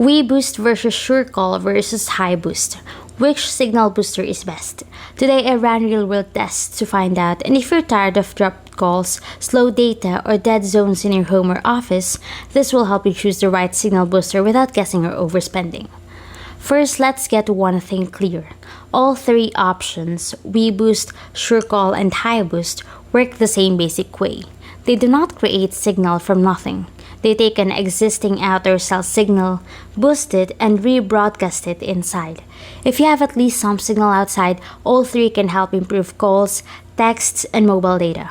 weBoost versus SureCall versus HiBoost. Which signal booster is best? Today I ran real-world tests to find out, and if you're tired of dropped calls, slow data, or dead zones in your home or office, this will help you choose the right signal booster without guessing or overspending. First, let's get one thing clear. All three options, weBoost, SureCall, and HiBoost, work the same basic way. They do not create signal from nothing. They take an existing outdoor cell signal, boost it, and rebroadcast it inside. If you have at least some signal outside, all three can help improve calls, texts, and mobile data.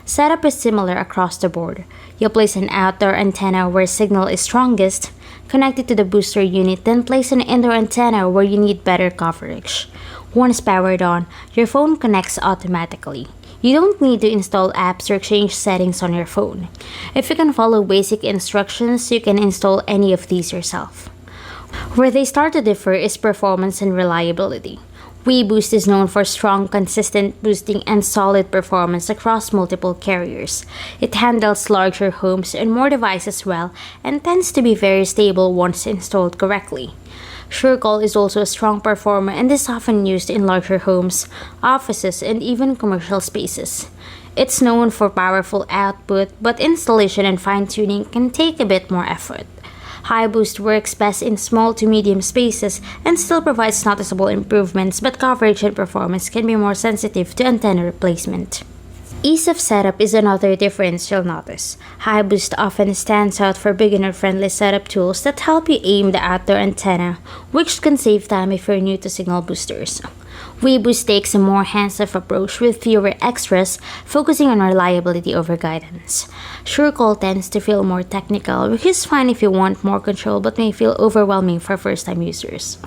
Setup is similar across the board. You'll place an outdoor antenna where signal is strongest, connect it to the booster unit, then place an indoor antenna where you need better coverage. Once powered on, your phone connects automatically. You don't need to install apps or change settings on your phone. If you can follow basic instructions, you can install any of these yourself. Where they start to differ is performance and reliability. weBoost is known for strong, consistent boosting and solid performance across multiple carriers. It handles larger homes and more devices well and tends to be very stable once installed correctly. SureCall is also a strong performer and is often used in larger homes, offices, and even commercial spaces. It's known for powerful output, but installation and fine-tuning can take a bit more effort. HiBoost works best in small to medium spaces and still provides noticeable improvements, but coverage and performance can be more sensitive to antenna replacement. Ease of setup is another difference you'll notice. HiBoost often stands out for beginner-friendly setup tools that help you aim the outdoor antenna, which can save time if you're new to signal boosters. weBoost takes a more hands-off approach with fewer extras, focusing on reliability over guidance. SureCall tends to feel more technical, which is fine if you want more control but may feel overwhelming for first-time users.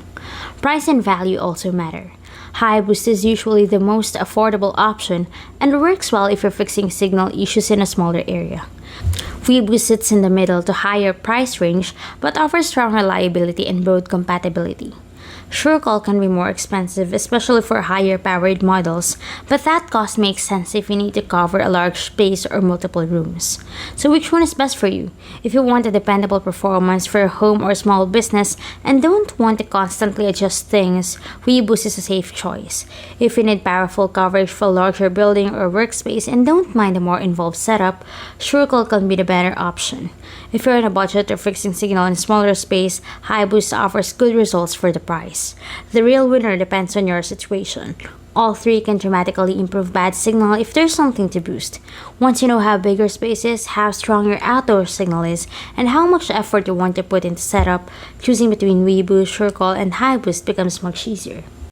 Price and value also matter. HiBoost is usually the most affordable option and works well if you're fixing signal issues in a smaller area. weBoost sits in the middle to higher price range but offers strong reliability and broad compatibility. SureCall can be more expensive, especially for higher powered models, but that cost makes sense if you need to cover a large space or multiple rooms. So which one is best for you? If you want a dependable performance for a home or small business and don't want to constantly adjust things, weBoost is a safe choice. If you need powerful coverage for a larger building or workspace and don't mind a more involved setup, SureCall can be the better option. If you're on a budget or fixing signal in a smaller space, HiBoost offers good results for the price. The real winner depends on your situation. All three can dramatically improve bad signal if there's something to boost. Once you know how big your space is, how strong your outdoor signal is, and how much effort you want to put into setup, choosing between weBoost, SureCall, and HiBoost becomes much easier.